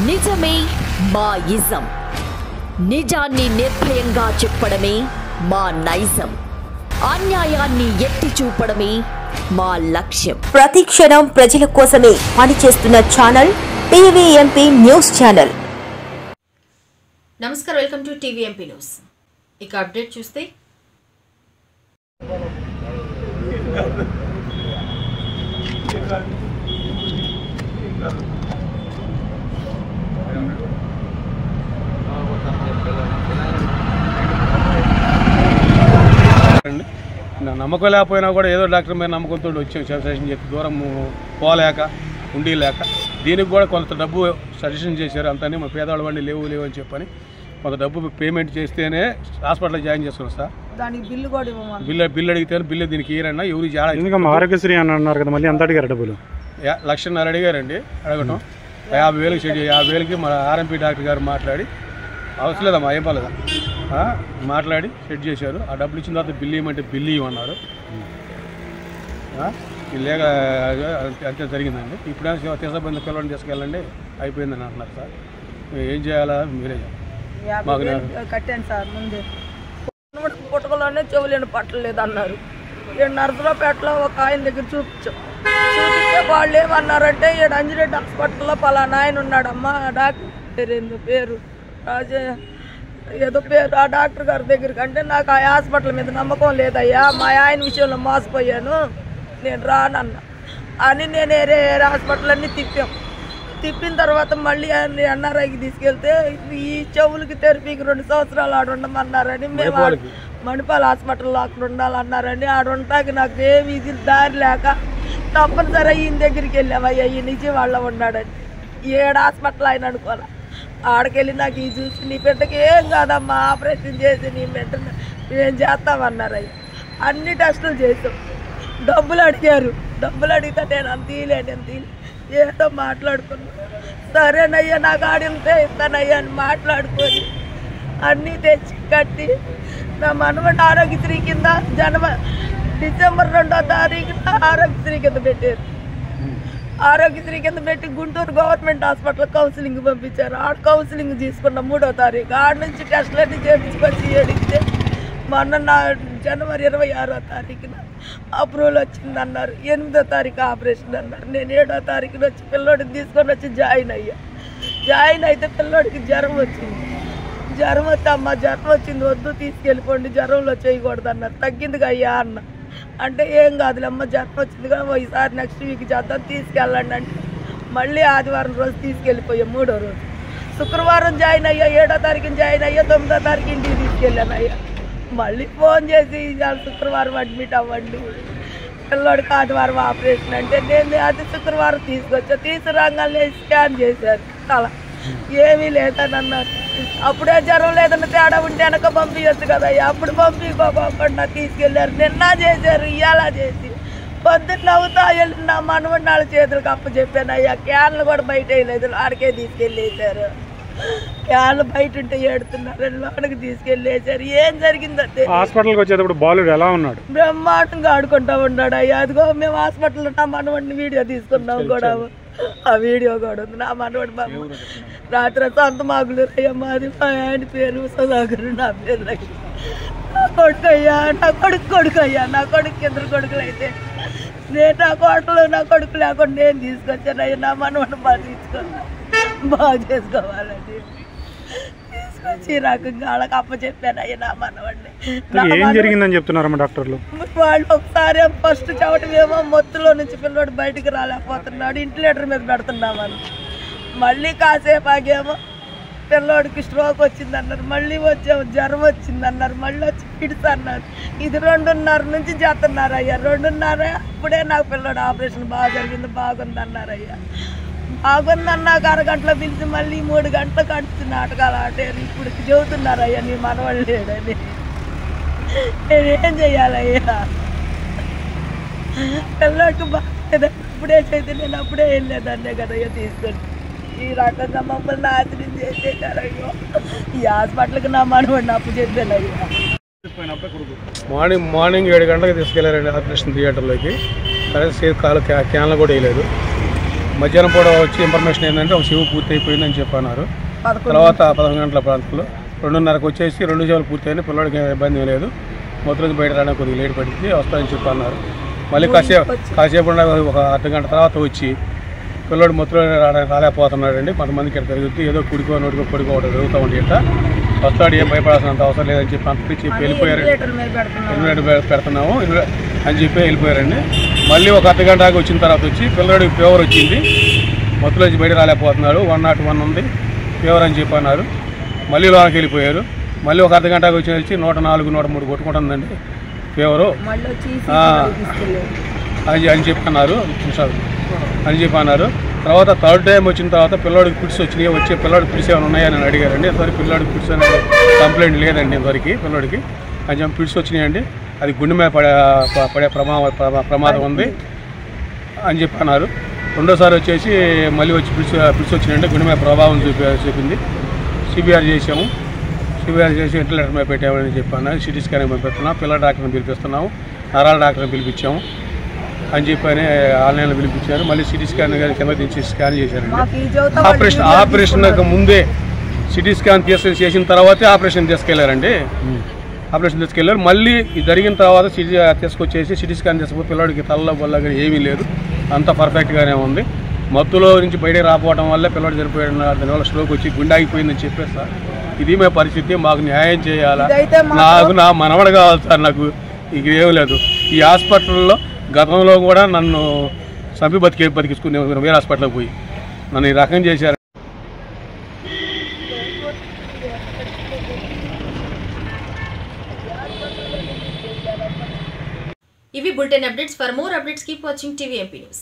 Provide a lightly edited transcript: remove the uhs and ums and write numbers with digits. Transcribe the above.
నిజమే మా ఇజం. నిజాన్ని నిర్భయంగా చెప్పడమే మా నైజం. అన్యాయాన్ని ఎత్తి చూపడమే మా లక్ష్యం. ప్రతి క్షణం ప్రజల కోసమే పనిచేస్తున్న ఛానల్ టీవీఎంపీ న్యూస్ ఛానల్. నమస్కారం, వెల్కమ్ టు టీవీఎంపీ న్యూస్. ఇక అప్డేట్ చూస్తే నమ్మకం లేకపోయినా కూడా ఏదో డాక్టర్ మీద నమ్మకంతో వచ్చాం. సజెషన్ చెప్పి దూరం పోలేక ఉండి లేక దీనికి కూడా కొంత డబ్బు సజెషన్ చేశారు. అంతని మా పేదవాళ్ళ వండి లేవు అని చెప్పని కొంత డబ్బు పేమెంట్ చేస్తేనే హాస్పిటల్లో జాయిన్ చేస్తున్నాం సార్. దానికి బిల్లు కూడా బిల్లు అడిగితే బిల్లు దీనికి ఇయ్యరన్నా ఎవరు ఆరోగ్యశ్రీ అని అన్నారు కదా, మళ్ళీ ఎంత అడిగారు డబ్బులు? 1,50,000 అడిగారండి. అడగటం 50,000 మన ఆర్ఎంపీ డాక్టర్ గారు మాట్లాడి అవసరం లేదమ్మా ఏం పర్లేదా మాట్లాడి సెట్ చేశారు. ఆ డబ్బులు ఇచ్చిన తర్వాత బిల్లు ఇవ్వమంటే బిల్లు ఇవ్వమన్నారు. లేక అంతే జరిగిందండి. ఇప్పుడే తీసబంది పిల్లలని తీసుకెళ్ళండి అయిపోయిందని అంటున్నారు సార్. ఏం చేయాలా మీరే మాకు కట్టాను సార్. ముందే పుట్టకలోనే చెవులేని పట్టలేదు అన్నారు. నరసరావుపేటలో ఒక ఆయన దగ్గర చూపిస్తే వాళ్ళు ఏమన్నారంటే ఈడ అంజిరెడ్డి హాస్పిటల్లో పలానా ఆయన ఉన్నాడమ్మా, డాక్టర్ పేరు రాజే ఏదో పేరు, ఆ డాక్టర్ గారి దగ్గరికి అంటే నాకు ఆ హాస్పిటల్ మీద నమ్మకం లేదయ్యా, మా ఆయన విషయంలో మోసపోయాను, నేను రానన్నా అని నేను వేరే హాస్పిటల్ అన్నీ తిప్పిన తర్వాత మళ్ళీ ఎన్ఆర్ఐకి తీసుకెళ్తే ఈ చెవులకి థెరపీకి 2 సంవత్సరాలు ఆడ ఉండమన్నారని మేము మణిపాల్ హాస్పిటల్లో అక్కడ ఉండాలన్నారని ఆడ ఉంటాకి నాకు ఏమి ఇది దారి లేక తప్పనిసరి ఈయన దగ్గరికి వెళ్ళామయ్యా, ఈ నిజవాళ్ళ ఉన్నాడని. 7 హాస్పిటల్ ఆయన అనుకోవాలి. ఆడకెళ్ళి నాకు ఈ చూసి నీ బిడ్డకి ఏం కాదమ్మా, ఆపరేషన్ చేసి నీ బిడ్డ మేము చేస్తామన్నారు. అయ్యా అన్ని టెస్టులు చేసాం. డబ్బులు అడిగారు. డబ్బులు అడిగితే నేను అంత తీయలేను ఏదో మాట్లాడుకున్నా. సరేనయ్యా నాకు ఆడితే ఇస్తానయ్యా అని మాట్లాడుకొని అన్నీ తెచ్చి కట్టి నా మనవడి ఆరోగ్యశ్రీ కింద డిసెంబర్ 2వ తారీఖున ఆరోగ్యశ్రీ కింద పెట్టారు. ఆరోగ్యశ్రీ కింద పెట్టి గుంటూరు గవర్నమెంట్ హాస్పిటల్ కౌన్సిలింగ్ పంపించారు. ఆడ కౌన్సిలింగ్ తీసుకున్న 3వ తారీఖు. ఆడ నుంచి టెస్టులన్నీ చేయించుకొచ్చి ఏడిస్తే మొన్న జనవరి 26వ తారీఖున అప్రూవల్ వచ్చిందన్నారు. 8వ తారీఖు ఆపరేషన్ అన్నారు. నేను 7వ తారీఖున వచ్చి పిల్లోడికి తీసుకొని వచ్చి జాయిన్ అయ్యా. జాయిన్ అయితే పిల్లోడికి జ్వరం వచ్చింది. జ్వరం వస్తే అమ్మ జ్వరం వచ్చింది వద్దు తీసుకెళ్ళిపోండి, జ్వరంలో చేయకూడదు అన్నారు. తగ్గిందిగా అయ్యా అన్న అంటే ఏం కాదులే అమ్మ జ్వరం వచ్చింది కదా ఈసారి నెక్స్ట్ వీక్ చేద్దాం తీసుకెళ్ళండి అంటే మళ్ళీ ఆదివారం రోజు తీసుకెళ్ళిపోయాం. 3వ రోజు శుక్రవారం జాయిన్ అయ్యా. 7వ తారీఖున జాయిన్ అయ్యా. 9వ తారీఖు ఇంటికి తీసుకెళ్ళాను అయ్యా. మళ్ళీ ఫోన్ చేసి శుక్రవారం అడ్మిట్ అవ్వండి, పిల్లోడికి ఆదివారం ఆపరేషన్ అంటే నేను అది శుక్రవారం తీసుకొచ్చా. తీసుకురాగానే స్కాన్ చేశారు తల, ఏమీ లేదని అన్నారు. అప్పుడే జ్వరం లేదన్న తేడా ఉంటే వెనక పంపించచ్చు కదా, అప్పుడు పంపించుకోకుండా తీసుకెళ్ళారు. నిన్న చేశారు, ఇవాళ చేసి పొద్దున్న అవుతా వెళ్ళి నా మనవడి 4 చేతులకు అప్పచెప్పాను అయ్యా. క్యాన్లు కూడా బయట వేయలేదు, ఆడికే తీసుకెళ్ళేసారు. క్యాన్లు బయట ఉంటే ఏడుతున్నారు, లోనికి తీసుకెళ్ళేసారు. ఏం జరిగిందంటే హాస్పిటల్కి వచ్చేటప్పుడు బాలుడు ఎలా ఉన్నాడు? బ్రహ్మాండంగా ఆడుకుంటా ఉన్నాడు అయ్యా. అదిగో మేము హాస్పిటల్లో నా మనవడిని వీడియో తీసుకున్నాం కూడా, ఆ వీడియో కూడా ఉంది. నా మనవడి రాత్రి సొంత మాగులు అయ్యా మాది. మా ఆయన పేరు సుధాకర్, నా పేరు లక్ష్మి. నా కొడుకు అయ్యా, నా కొడుకు అయ్యా. నా కొడుకు 2 కొడుకులు అయితే నేను నా కోటలు నా కొడుకు లేకుండా నేను తీసుకొచ్చాను అయ్యా. నా మనవడిని బాగా తీసుకున్నా, బాగా చేసుకోవాలని తీసుకొచ్చి ఈ రకంగా వాళ్ళకి అప్పచెప్పాను అయ్యా నా మనవాడిని. ఏం జరిగిందని చెప్తున్నారమ్మా డాక్టర్లు? వాళ్ళు ఒకసారి ఫస్ట్ చెవటమేమో మొత్తులో నుంచి పిల్లవాడు బయటికి రాలేకపోతున్నాడు, ఇంటిలేటర్ మీద పెడుతున్నామని. మళ్ళీ కాసేపు ఆగేమో పిల్లోడికి స్ట్రోక్ వచ్చిందన్నారు. మళ్ళీ వచ్చాము జ్వరం వచ్చిందన్నారు. మళ్ళీ వచ్చి పిడిచి అన్నారు. ఇది 2:30 నుంచి చేస్తున్నారు అయ్యా. 2:30 అప్పుడే నాకు పిల్లోడు ఆపరేషన్ బాగా జరిగింది, బాగుందన్నారు అయ్యా. బాగుందన్నాక అరగంటలో పిలిచి మళ్ళీ 3 గంటలకు కడిచి నాటకాలు ఆడారు. ఇప్పుడు చెబుతున్నారు అయ్యా నీ మనవాళ్ళు లేడని. నేనేం చెయ్యాలయ్యా? పిల్లోడికి బాగా అప్పుడే చేస్తే నేను అప్పుడే వెళ్ళేదాన్నే కదయ్యా తీసుకొని. ఈ రకంగా మమ్మల్ని నాశనం చేసేసారయ్యో. ఈ హాస్పిటల్కి నా మనవాడిని అప్పు చెప్పాను అయ్యా. మార్నింగ్ 7 గంటలకు తీసుకెళ్లారండి ఆపరేషన్ థియేటర్లోకి. కరెక్ట్ కాలు క్యాన్లు కూడా వేయలేదు. మధ్యాహ్నం పూట వచ్చి ఇన్ఫర్మేషన్ ఏంటంటే ఒక చెవు పూర్తి అయిపోయిందని చెప్పన్నారు. తర్వాత 11 గంటల ప్రాంతంలో 2:30కు వచ్చేసి 2 చెవులు పూర్తయింది. పిల్లడికి ఇబ్బంది లేదు, మొత్తం బయట రావడానికి కొద్దిగా లేట్ పడింది, వస్తాయని చెప్పన్నారు. మళ్ళీ కాసేపు ఒక అర్ధగంట తర్వాత వచ్చి పిల్లడు మొత్తం రాలేకపోతున్నాడండి. కొంతమందికి ఇక్కడ తిరుగుతుంది, ఏదో కుడికో నోటికో పొడికోవడం జరుగుతూ ఉండి ఇట్లా వస్తాడు, ఏం భయపడాల్సినంత అవసరం లేదని చెప్పి అంతకి చెప్పి వెళ్ళిపోయారు. ఇన్వెటర్ పెడుతున్నాము అని చెప్పి వెళ్ళిపోయారండి. మళ్ళీ ఒక అర్ధగంట దాకా వచ్చిన తర్వాత వచ్చి పిల్లడికి ఫీవర్ వచ్చింది, మొత్తం వచ్చి బయట రాలేకపోతున్నాడు, 101 ఉంది ఫీవర్ అని చెప్పి అన్నారు. మళ్ళీ లోనికి వెళ్ళిపోయారు. మళ్ళీ ఒక అర్ధగంటకు వచ్చి 104, 103 కొట్టుకుంటుందండి ఫీవరు అని చెప్పి అన్నారు. అని చెప్పి అన్నారు. తర్వాత థర్డ్ టైం వచ్చిన తర్వాత పిల్లోడికి ఫిట్స్ వచ్చినాయి, వచ్చే పిల్లోడికి ఫిట్స్ ఏమైనా ఉన్నాయని అడిగారండి. ఇంతవరకు పిల్లోడికి ఫిట్స్ అనేది కంప్లైంట్ లేదండి ఇంతవరకు పిల్లోడికి. అని చెప్పి ఫిట్స్ వచ్చినాయండి, అది గుండె మీద పడే ప్రమాదం ఉంది అని చెప్పి అన్నారు. రెండోసారి వచ్చేసి మళ్ళీ వచ్చి ఫిట్స్ వచ్చినాయండి, గుండె మీద ప్రభావం చూపింది. సిబిఆర్ చేసాము, సిబిఆర్ చేసి వెంటిలేటర్ మీద పెట్టామని చెప్పాను. సిటీ స్కానింగ్ పంపిస్తున్నాం, పిల్లల డాక్టర్ని పిలిపిస్తున్నాము, నరాల డాక్టర్ని పిలిపించాము అని చెప్పని ఆన్లైన్లో పిలిపించారు. మళ్ళీ సిటీ స్కాన్ కింద దించి స్కాన్ చేశారండి. ఆపరేషన్ ముందే సిటీ స్కాన్ చేసిన తర్వాతే ఆపరేషన్ తీసుకెళ్లారండి. ఆపరేషన్ తీసుకెళ్లారు. మళ్ళీ ఇది జరిగిన తర్వాత తీసుకొచ్చేసి సిటీ స్కాన్ చేసుకుని పిల్లడికి తలలో వల్ల ఏమీ లేదు, అంత పర్ఫెక్ట్గానే ఉంది. మత్తులో నుంచి బయటకు రాకపోవడం వల్ల పిల్లడు చనిపోయాడు, దానివల్ల స్ట్రోక్ వచ్చి గుండె ఆగిపోయిందని చెప్పారు సార్. ఇది మా పరిస్థితి, మాకు న్యాయం చేయాలా, నా మనవడు కావాలి సార్, నాకు ఇక ఏం లేదు. ఈ హాస్పిటల్లో గతంలో కూడా నన్ను చంపి బతికించుకునే వేరే హాస్పిటల్కి పోయి నన్ను ఈ రకం చేశారు. ఇవి bulletin updates. For more updates keep watching TVMP News.